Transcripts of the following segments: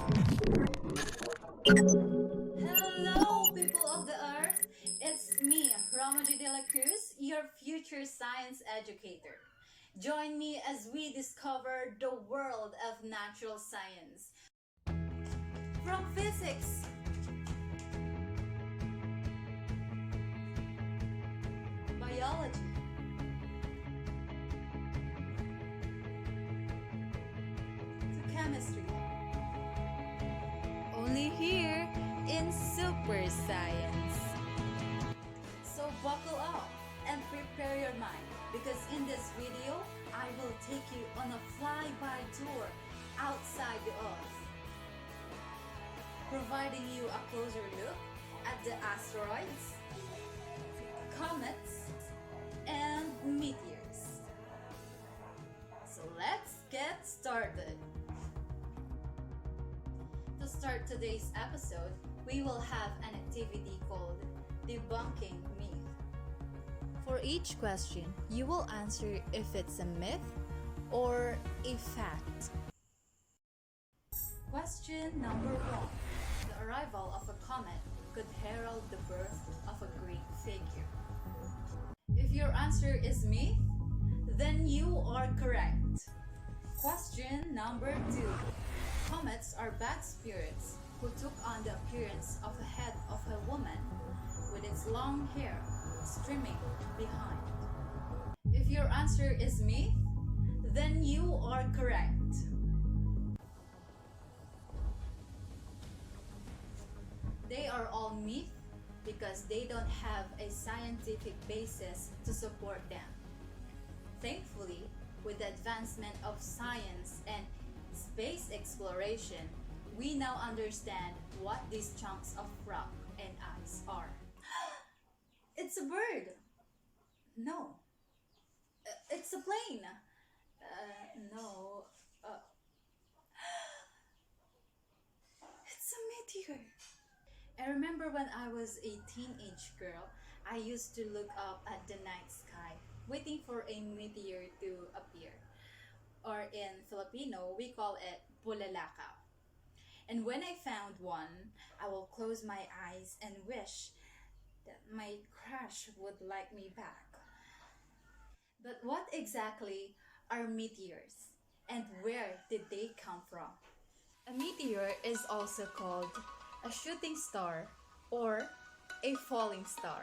Hello, people of the earth. It's me, Ramaji de la Cruz, your future science educator. Join me as we discover the world of natural science. From physics, biology, to chemistry. Only here in Super Science. So buckle up and prepare your mind because in this video, I will take you on a flyby tour outside the Earth, providing you a closer look at the asteroids, comets, and meteors. So let's get started. To start today's episode, we will have an activity called Debunking Myth. For each question, you will answer if it's a myth or a fact. Question number 1. The arrival of a comet could herald the birth of a great figure. If your answer is myth, then you are correct. Question number 2. Comets are bad spirits who took on the appearance of a head of a woman with its long hair streaming behind. If your answer is myth, then you are correct. They are all myth because they don't have a scientific basis to support them. Thankfully, with the advancement of science and space exploration, we now understand what these chunks of rock and ice are. It's a bird. No. It's a plane. No. It's a meteor. I remember when I was a teenage girl, I used to look up at the night sky, waiting for a meteor to appear. Or in Filipino, we call it bulalakaw. And when I found one, I will close my eyes and wish that my crush would like me back. But what exactly are meteors? And where did they come from? A meteor is also called a shooting star or a falling star.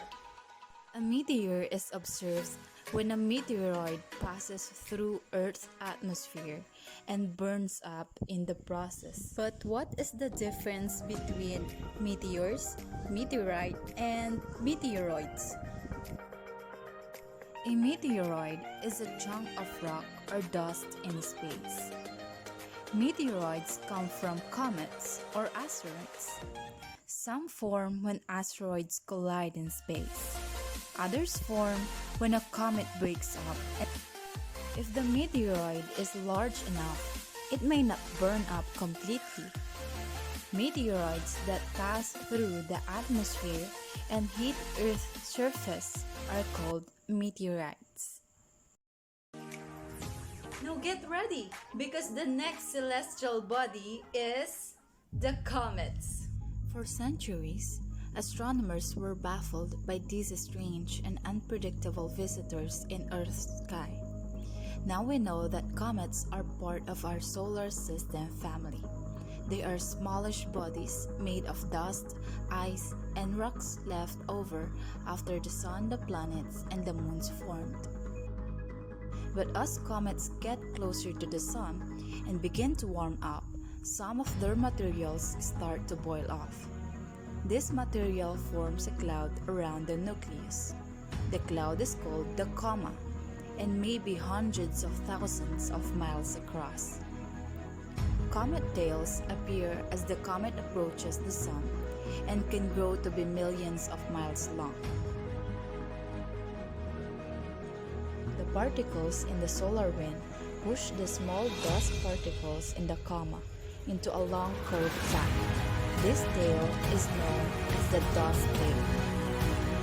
A meteor is observed when a meteoroid passes through Earth's atmosphere and burns up in the process. But what is the difference between meteors, meteorite, and meteoroids? A meteoroid is a chunk of rock or dust in space. Meteoroids come from comets or asteroids. Some form when asteroids collide in space. Others form when a comet breaks up. If the meteoroid is large enough, it may not burn up completely. Meteoroids that pass through the atmosphere and hit Earth's surface are called meteorites. Now get ready, because the next celestial body is the comets. For centuries, astronomers were baffled by these strange and unpredictable visitors in Earth's sky. Now we know that comets are part of our solar system family. They are smallish bodies made of dust, ice, and rocks left over after the sun, the planets, and the moons formed. But as comets get closer to the sun and begin to warm up, some of their materials start to boil off. This material forms a cloud around the nucleus. The cloud is called the coma and may be hundreds of thousands of miles across. Comet tails appear as the comet approaches the sun and can grow to be millions of miles long. The particles in the solar wind push the small dust particles in the coma into a long curved track. This tail is known as the dust tail.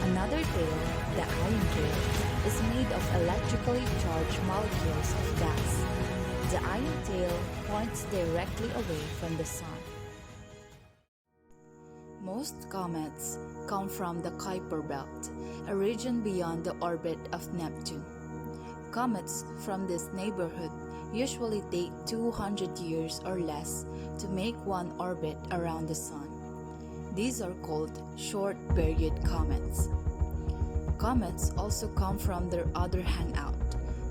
Another tail, the ion tail, is made of electrically charged molecules of gas. The ion tail points directly away from the sun Most comets come from the Kuiper belt, a region beyond the orbit of Neptune. Comets from this neighborhood usually take 200 years or less to make one orbit around the Sun. These are called short-period comets. Comets also come from their other hangout,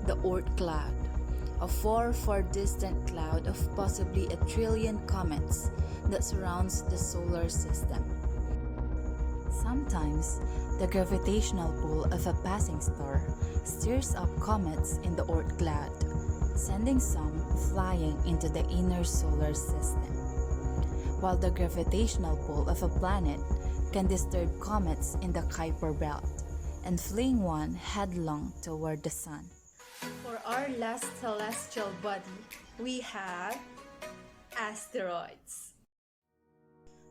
the Oort cloud, a far distant cloud of possibly a trillion comets that surrounds the solar system. Sometimes, the gravitational pull of a passing star stirs up comets in the Oort cloud, sending some flying into the inner solar system, while the gravitational pull of a planet can disturb comets in the Kuiper belt and fling one headlong toward the Sun. For our last celestial body, we have asteroids.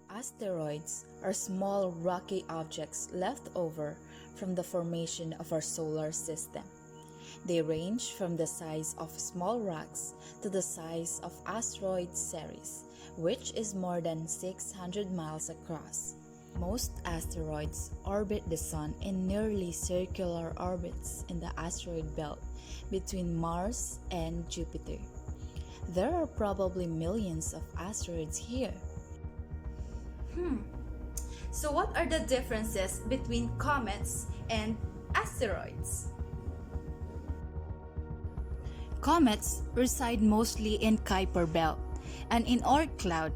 Asteroids are small rocky objects left over from the formation of our solar system. They range from the size of small rocks to the size of asteroid Ceres, which is more than 600 miles across. Most asteroids orbit the Sun in nearly circular orbits in the asteroid belt between Mars and Jupiter. There are probably millions of asteroids here. So what are the differences between comets and asteroids? Comets reside mostly in Kuiper belt and in Oort cloud,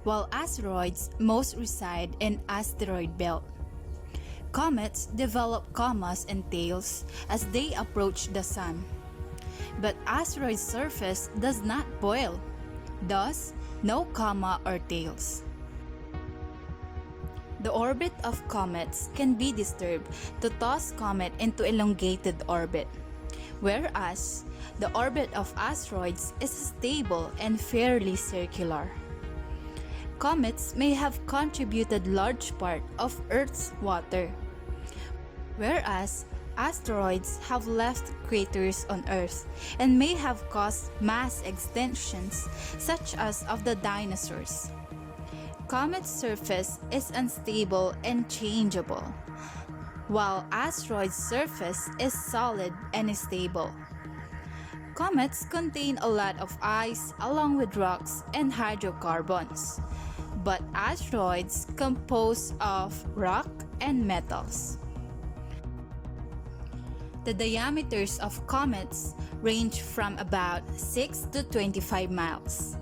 while asteroids most reside in asteroid belt. Comets develop comas and tails as they approach the Sun, but asteroid surface does not boil, thus no coma or tails. The orbit of comets can be disturbed to toss comet into elongated orbit, whereas the orbit of asteroids is stable and fairly circular. Comets may have contributed large part of Earth's water, whereas asteroids have left craters on Earth and may have caused mass extinctions such as of the dinosaurs. Comet's surface is unstable and changeable, while asteroids' surface is solid and stable. Comets contain a lot of ice along with rocks and hydrocarbons, but asteroids compose of rock and metals. The diameters of comets range from about 6 to 25 miles,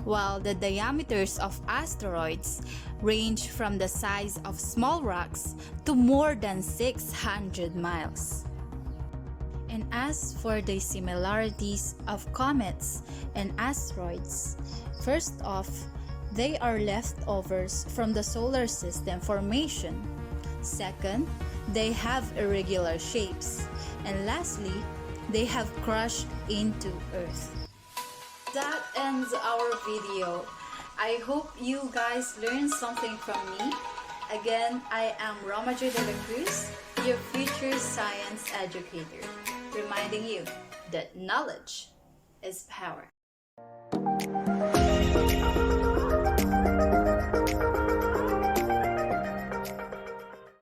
while the diameters of asteroids range from the size of small rocks to more than 600 miles. And as for the similarities of comets and asteroids, first off, they are leftovers from the solar system formation. Second, they have irregular shapes. And lastly, they have crashed into Earth. That ends our video. I hope you guys learned something from me. Again, I am Romajo de la Cruz, your future science educator, reminding you that knowledge is power.